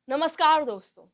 नमस्कार दोस्तों।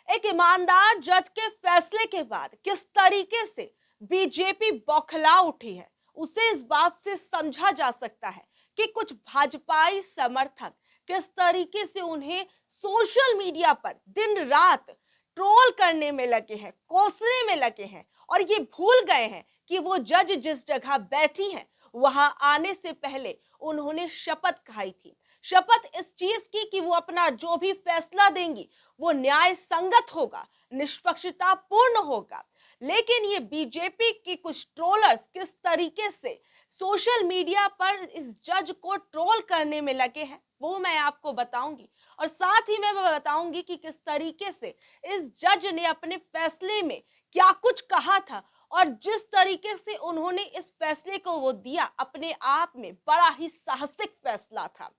एक ईमानदार जज के फैसले के बाद किस तरीके से बीजेपी बौखला उठी है, उसे इस बात से समझा जा सकता है कि कुछ भाजपाई समर्थक किस तरीके से उन्हें सोशल मीडिया पर दिन रात ट्रोल करने में लगे हैं, कोसने में लगे हैं और ये भूल गए हैं कि वो जज जिस जगह बैठी हैं, वहां आने से पहले उन्होंने शपथ खाई थी। शपथ इस चीज की कि वो अपना जो भी फैसला देंगी वो न्याय संगत होगा, निष्पक्षता पूर्ण होगा। लेकिन ये बीजेपी के कुछ ट्रोलर्स किस तरीके से सोशल मीडिया पर इस जज को ट्रोल करने में लगे हैं वो मैं आपको बताऊंगी, और साथ ही मैं बताऊंगी कि किस तरीके से इस जज ने अपने फैसले में क्या कुछ कहा था और जिस तरीके से उन्होंने इस फैसले को वो दिया, अपने आप में बड़ा ही साहसिक फैसला था।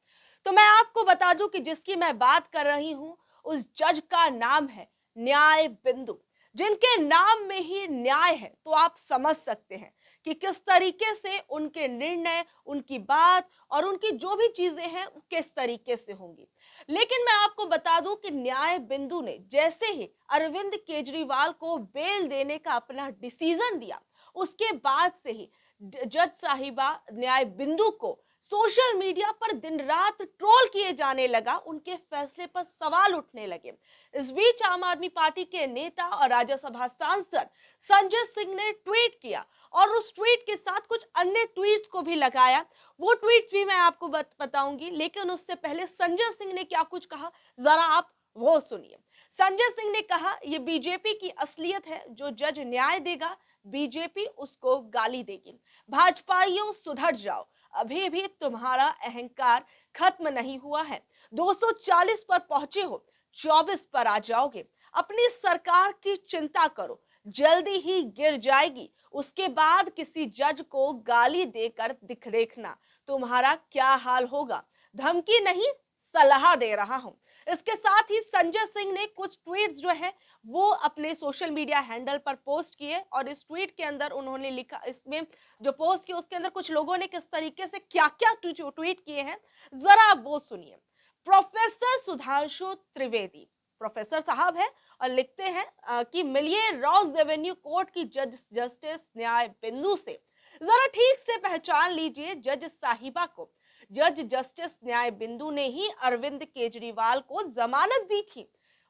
तो मैं आपको बता दूं कि जिसकी मैं बात कर रही हूं उस जज का नाम है न्याय बिंदु। जिनके नाम में ही न्याय है तो आप समझ सकते हैं कि किस तरीके से उनके निर्णय, उनकी बात और उनकी जो भी चीजें हैं वो किस तरीके से होंगी। लेकिन मैं आपको बता दूं कि न्याय बिंदु ने जैसे ही अरविंद केजरीवाल को बेल देने का अपना डिसीजन दिया, उसके बाद से ही जज साहिबा न्याय बिंदु को सोशल मीडिया पर दिन रात ट्रोल किए जाने लगा, उनके फैसले पर सवाल उठने लगे। इस बीच आम आदमी पार्टी के नेता और राज्यसभा सांसद संजय सिंह ने ट्वीट किया और उस ट्वीट के साथ कुछ अन्य ट्वीट्स को भी लगाया। वो ट्वीट्स भी मैं आपको बताऊंगी, लेकिन उससे पहले संजय सिंह ने क्या कुछ कहा जरा आप वो सुनिए। संजय सिंह ने कहा, यह बीजेपी की असलियत है, जो जज न्याय देगा बीजेपी उसको गाली देगी। भाजपाइयों सुधर जाओ, अभी भी तुम्हारा अहंकार खत्म नहीं हुआ है। 240 पर पहुंचे हो, 24 पर आ जाओगे। अपनी सरकार की चिंता करो, जल्दी ही गिर जाएगी। उसके बाद किसी जज को गाली देकर देखना तुम्हारा क्या हाल होगा। धमकी नहीं, सलाह दे रहा हूं। इसके साथ ही संजय सिंह ने कुछ ट्वीट्स जो है वो अपने सोशल मीडिया हैंडल पर पोस्ट किए और इस ट्वीट के अंदर उन्होंने लिखा, इसमें जो पोस्ट किया उसके अंदर कुछ लोगों ने किस तरीके से क्या क्या ट्वीट किए हैं जरा आप वो सुनिए। प्रोफेसर सुधांशु त्रिवेदी प्रोफेसर साहब है और लिखते हैं कि मिलिए रॉस एवेन्यू कोर्ट की जस्टिस न्याय बिंदु से, जरा ठीक से पहचान लीजिए जज साहिबा को। जज जस्टिस न्याय बिंदु ने ही अरविंद केजरीवाल को जमानत दी थी,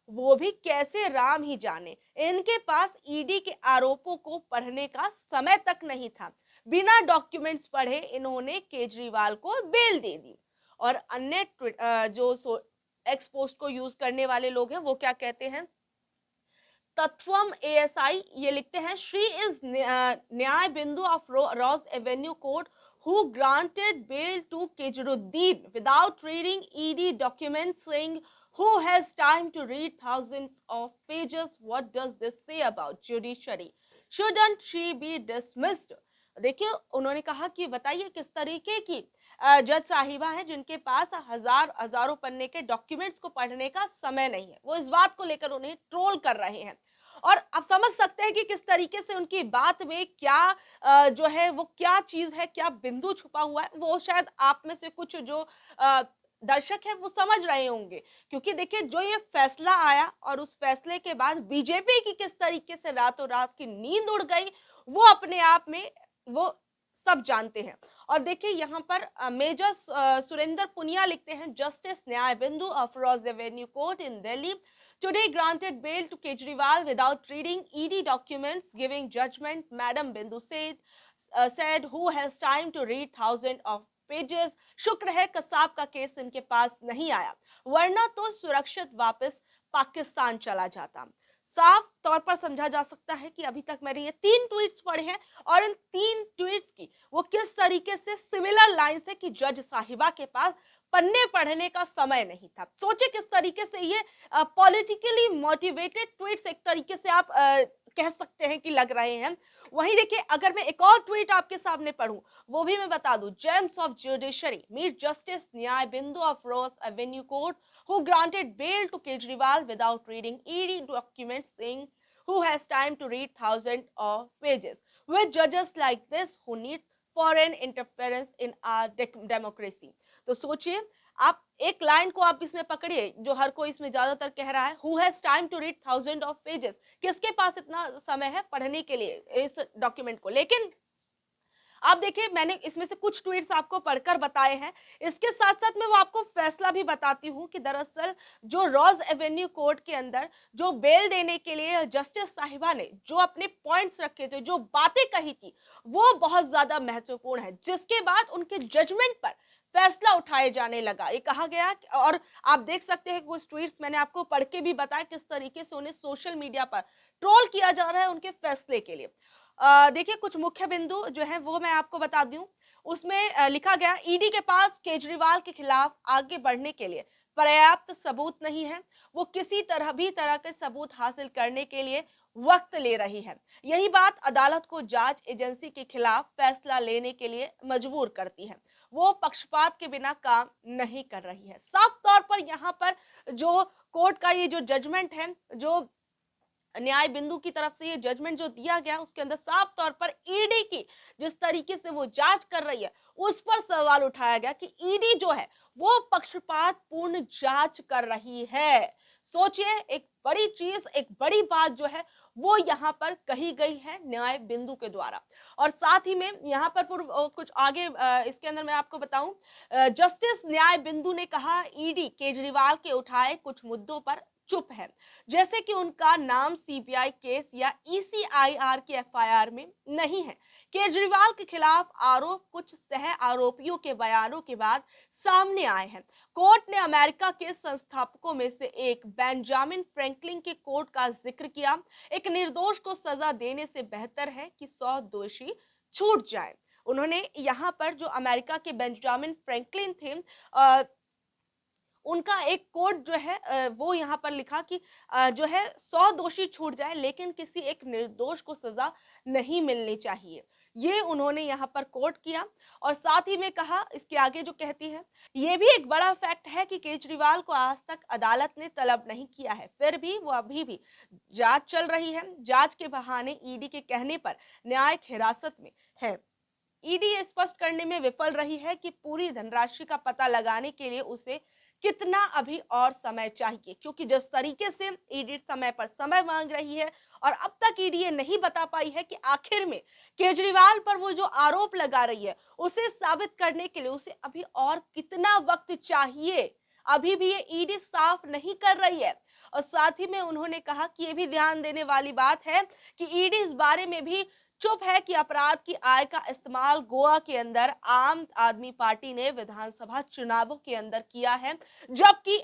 वो भी कैसे राम ही जाने। इनके पास ईडी के आरोपों को पढ़ने का समय तक नहीं था, बिना डॉक्यूमेंट्स पढ़े इन्होंने केजरीवाल को बेल दे दी। और अन्य जो एक्स पोस्ट को यूज करने वाले लोग हैं वो क्या कहते हैं, तत्वम एएसआई ये लिखते हैं, श्री इज न्याय Bindu of Rouse Avenue court who granted bail to Kejaruddin without reading ED documents, saying who has time to read thousands of pages. What does this say about judiciary? Shouldn't she be dismissed? देखिए उन्होंने कहा कि बताइए किस तरीके की जज साहिबा है जिनके पास हजारों पन्ने के डॉक्यूमेंट्स को पढ़ने का समय नहीं है। वो इस बात को लेकर उन्हें ट्रोल कर रहे हैं और आप समझ सकते हैं कि किस तरीके से उनकी बात में क्या जो है वो क्या चीज है, क्या बिंदु छुपा हुआ है, वो शायद आप में से कुछ जो दर्शक है वो समझ रहे होंगे। क्योंकि देखिए जो ये फैसला आया और उस फैसले के बाद बीजेपी की किस तरीके से रातों रात की नींद उड़ गई वो अपने आप में वो सब जानते हैं। और देखिए यहाँ पर मेजर सुरेंद्र पुनिया लिखते हैं, justice Nyay Bindu of Rouse Avenue court in Delhi today granted bail to Kejriwal without reading ED documents, giving judgment. Madam Bindu said who has time to read thousands of pages. शुक्र है कसाब का केस इनके पास नहीं आया, वरना तो सुरक्षित वापस पाकिस्तान चला जाता। साफ तौर पर समझा जा सकता है कि अभी तक मैंने ये 3 ट्वीट्स पढ़े हैं और इन 3 ट्वीट्स की वो किस तरीके से सिमिलर लाइंस है कि जज साहिबा के पास पन्ने पढ़ने का समय नहीं था। सोचे किस तरीके से ये पॉलिटिकली मोटिवेटेड ट्वीट्स एक तरीके से आप कह सकते हैं कि लग रहे हैं। वहीं देखिए अगर मैं एक और ट्वीट आपके सामने पढ़ूं वो भी मैं बता दूं, gems of judiciary meet justice Nyay Bindu of Rouse Avenue court who granted bail to Kejriwal without reading ED documents, saying who has time to read thousands of pages. With judges like this who need foreign interference in our democracy. तो सोचिए आप एक line को आप इसमें पकड़िए जो हर कोई इसमें ज्यादातर कह रहा है, who has time to read thousand of pages, किसके पास इतना समय है पढ़ने के लिए इस डॉक्यूमेंट को। लेकिन आप देखिए मैंने इसमें से कुछ ट्वीट्स आपको पढ़कर बताए हैं, इसके साथ साथ मैं वो आपको फैसला भी बताती हूँ कि दरअसल जो रॉज एवेन्यू कोर्ट के अंदर जो बेल देने के लिए जस्टिस साहिबा ने जो अपने पॉइंट्स रखे थे, जो बातें कही थी, वो बहुत ज्यादा महत्वपूर्ण है, जिसके बाद उनके जजमेंट पर फैसला उठाए जाने लगा। ये कहा गया और आप देख सकते हैं वो ट्वीट्स मैंने आपको पढ़ के भी बताया किस तरीके से उन्हें सोशल मीडिया पर ट्रोल किया जा रहा है उनके फैसले के लिए। देखिए कुछ मुख्य बिंदु जो है वो मैं आपको बता दूं। उसमें लिखा गया ईडी के पास केजरीवाल के खिलाफ आगे बढ़ने के लिए पर्याप्त सबूत नहीं है, वो किसी तरह के सबूत हासिल करने के लिए वक्त ले रही है। यही बात अदालत को जांच एजेंसी के खिलाफ फैसला लेने के लिए मजबूर करती है, वो पक्षपात के बिना काम नहीं कर रही है। साफ तौर पर यहाँ पर जो कोर्ट का ये जो जजमेंट है, जो न्याय बिंदु की तरफ से ये जजमेंट जो दिया गया उसके अंदर साफ तौर पर ईडी की जिस तरीके से वो जांच कर रही है उस पर सवाल उठाया गया कि ईडी जो है वो पक्षपात पूर्ण जांच कर रही है। सोचिए एक बड़ी चीज, एक बड़ी बात जो है वो यहाँ पर कही गई है न्याय बिंदु के द्वारा। और साथ ही में यहाँ पर कुछ आगे इसके अंदर मैं आपको बताऊं, जस्टिस न्याय बिंदु ने कहा ईडी केजरीवाल के उठाए कुछ मुद्दों पर चुप है, जैसे कि उनका नाम सीबीआई केस या ईसीआईआर की एफआईआर में नहीं है। केजरीवाल के खिलाफ आरोप कुछ सह आरोपियों के बयानों के बाद सामने आए हैं। कोर्ट ने अमेरिका के संस्थापकों में से एक बेंजामिन फ्रैंकलिन के कोर्ट का जिक्र किया। एक निर्दोष को सजा देने से बेहतर है कि 100 दोषी छूट जाए। उन्होंने यहाँ पर जो अमेरिका के बेंजामिन फ्रैंकलिन थे, उनका एक कोट जो है वो यहाँ पर लिखा कि जो है 100 दोषी छूट जाए लेकिन किसी एक निर्दोष को सजा नहीं मिलनी चाहिए। ये उन्होंने यहाँ पर कोट किया और साथ ही में कहा इसके आगे जो कहती है, ये भी एक बड़ा फैक्ट है कि केजरीवाल को आज तक अदालत ने तलब नहीं किया है, फिर भी वो अभी भी जांच चल रही है। जांच के बहाने ईडी के कहने पर न्यायिक हिरासत में है। ईडी ये स्पष्ट करने में विफल रही है कि पूरी धनराशि का पता लगाने के लिए उसे कितना अभी और समय चाहिए, क्योंकि जिस तरीके से ईडी समय पर समय मांग रही है और अब तक ईडी ये नहीं बता पाई है कि आखिर में केजरीवाल पर वो जो आरोप लगा रही है उसे साबित करने के लिए उसे अभी और कितना वक्त चाहिए, अभी भी ये ईडी साफ नहीं कर रही है। और साथ ही में उन्होंने कहा कि ये भी ध्यान देने वाली बात है कि ईडी इस बारे में भी चुप है कि अपराध की आय का इस्तेमाल गोवा के अंदर आम आदमी पार्टी ने विधानसभा चुनावों के अंदर किया है, जबकि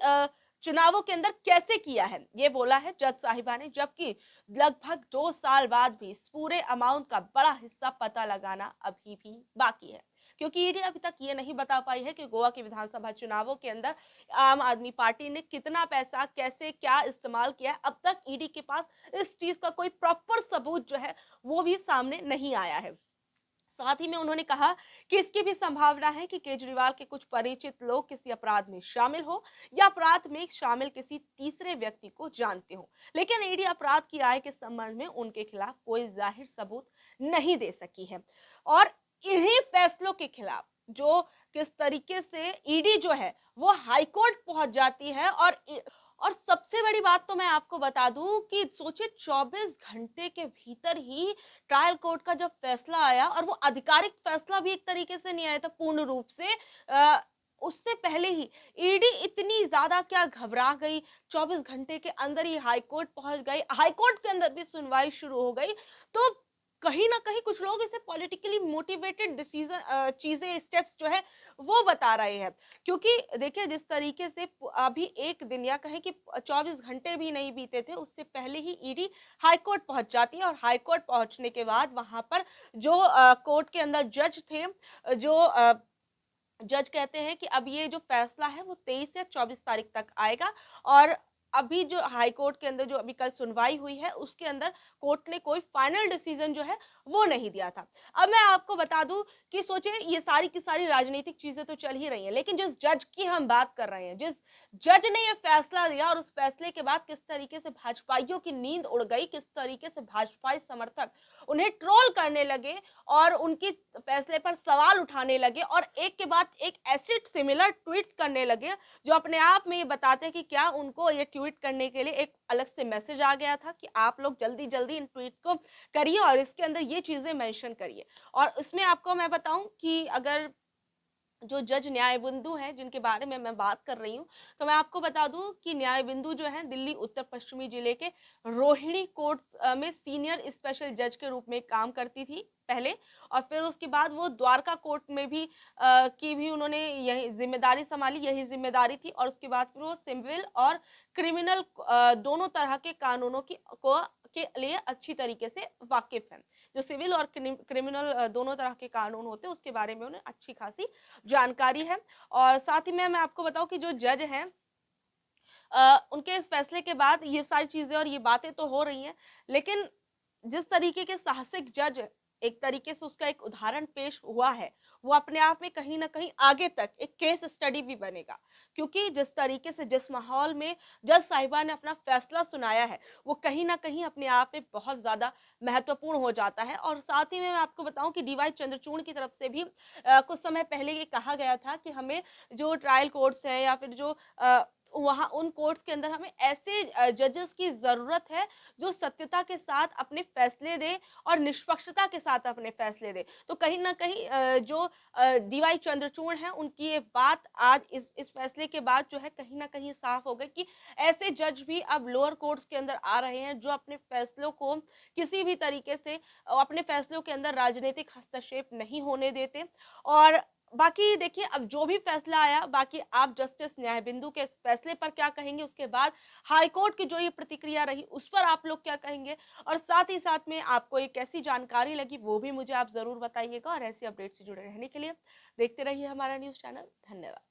चुनावों के अंदर कैसे किया है ये बोला है जज साहिबा ने, जबकि लगभग 2 साल बाद भी इस पूरे अमाउंट का बड़ा हिस्सा पता लगाना अभी भी बाकी है, क्योंकि ईडी अभी तक ये नहीं बता पाई है कि गोवा के विधानसभा चुनावों के अंदर आम आदमी पार्टी ने कितना पैसा कैसे क्या इस्तेमाल किया है। अब तक ईडी के पास इस चीज का कोई प्रॉपर सबूत जो है वो भी सामने नहीं आया है। साथ ही में उन्होंने कहा कि इसकी भी संभावना है कि केजरीवाल के कुछ परिचित लोग किसी अपराध में शामिल हो या अपराध में शामिल किसी तीसरे व्यक्ति को जानते हो, लेकिन ईडी अपराध की आय के संबंध में उनके खिलाफ कोई जाहिर सबूत नहीं दे सकी है। और इन्हीं फैसलों के खिलाफ जो किस तरीके से ईडी जो है वो हाईकोर्ट पहुंच जाती है। और सबसे बड़ी बात तो मैं आपको बता दूं कि सोचिए 24 घंटे के भीतर ही ट्रायल कोर्ट का जब फैसला आया, और वो आधिकारिक फैसला भी एक तरीके से नहीं आया था पूर्ण रूप से, उससे पहले ही ईडी इतनी ज्यादा क्या घबरा गई, 24 घंटे के अंदर ही हाईकोर्ट पहुंच गई, हाईकोर्ट के अंदर भी सुनवाई शुरू हो गई। तो कहीं ना कहीं कुछ लोग इसे पॉलिटिकली मोटिवेटेड डिसीजन चीजें स्टेप्स जो है वो बता रहे हैं, क्योंकि देखिए जिस तरीके से अभी एक दिन या कहें कि 24 घंटे भी नहीं बीते थे उससे पहले ही ईडी हाईकोर्ट पहुंच जाती है, और हाईकोर्ट पहुंचने के बाद वहां पर जो कोर्ट के अंदर जज थे, जो जज कहते हैं कि अब ये जो फैसला है वो 23 या 24 तारीख तक आएगा, और अभी जो हाई कोर्ट के अंदर जो अभी कल सुनवाई हुई है उसके अंदर कोर्ट ने कोई फाइनल डिसीजन जो है वो नहीं दिया था। अब मैं आपको बता दूं कि सोचिए ये सारी की सारी राजनीतिक चीजें तो चल ही रही हैं, लेकिन जिस जज की हम बात कर रहे हैं, जिस जज ने ये फैसला दिया और उस फैसले के बाद किस तरीके से भाजपाइयों की नींद उड़ गई, किस तरीके से भाजपाई समर्थक उन्हें ट्रोल करने लगे और उनकी फैसले पर सवाल उठाने लगे और एक के बाद एक ऐसे सिमिलर ट्वीट्स करने लगे जो अपने आप में ये बताते हैं कि क्या उनको ये ट्वीट करने के लिए एक अलग से मैसेज आ गया था कि आप लोग जल्दी जल्दी इन ट्वीट्स को करिए और इसके अंदर ये चीजें मेंशन करिए। और इसमें आपको मैं बताऊं कि अगर जो जज न्याय बिंदु हैं जिनके बारे में मैं बात कर रही हूँ, तो मैं आपको बता दूं कि न्याय बिंदु जो है दिल्ली उत्तर पश्चिमी जिले के रोहिणी कोर्ट में सीनियर स्पेशल जज के रूप में काम करती थी पहले, और फिर उसके बाद वो द्वारका कोर्ट में भी की भी उन्होंने यही जिम्मेदारी संभाली, यही जिम्मेदारी थी। और उसके बाद फिर वो सिविल और क्रिमिनल दोनों तरह के कानूनों की को के लिए अच्छी तरीके से वाकिफ है। जो सिविल और क्रिमिनल दोनों तरह के कानून होते हैं उसके बारे में उन्हें अच्छी खासी जानकारी है। और साथ ही में मैं आपको बताऊं कि जो जज हैं उनके इस फैसले के बाद ये सारी चीजें और ये बातें तो हो रही हैं, लेकिन जिस तरीके के साहसिक जज एक तरीके से उसका एक उदाहरण पेश हुआ है, वो अपने आप में कहीं ना कहीं आगे तक एक केस स्टडी भी बनेगा। क्योंकि जिस तरीके से जिस माहौल में जज साहिबा ने अपना फैसला सुनाया है वो कहीं ना कहीं अपने आप में बहुत ज्यादा महत्वपूर्ण हो जाता है। और साथ ही में मैं आपको बताऊं कि डीवाई चंद्रचूड़ की तरफ से भी कुछ समय पहले ये कहा गया था कि हमें जो ट्रायल कोर्ट्स है या फिर जो वहाँ उन कोर्ट्स के अंदर हमें ऐसे जजेस की जरूरत है जो सत्यता के साथ अपने फैसले दे और निष्पक्षता के साथ अपने फैसले दे। तो कहीं ना कहीं जो डीवाई चंद्रचूड़ हैं उनकी ये बात आज इस फैसले के बाद जो है कहीं ना कहीं साफ हो गई कि ऐसे जज भी अब लोअर कोर्ट्स के अंदर आ रहे हैं जो अपने फैसलों को किसी भी तरीके से अपने फैसलों के अंदर राजनीतिक हस्तक्षेप नहीं होने देते। और बाकी देखिए अब जो भी फैसला आया, बाकी आप जस्टिस न्याय बिंदु के इस फैसले पर क्या कहेंगे, उसके बाद हाई कोर्ट की जो ये प्रतिक्रिया रही उस पर आप लोग क्या कहेंगे, और साथ ही साथ में आपको एक कैसी जानकारी लगी वो भी मुझे आप जरूर बताइएगा। और ऐसी अपडेट से जुड़े रहने के लिए देखते रहिए हमारा न्यूज चैनल। धन्यवाद।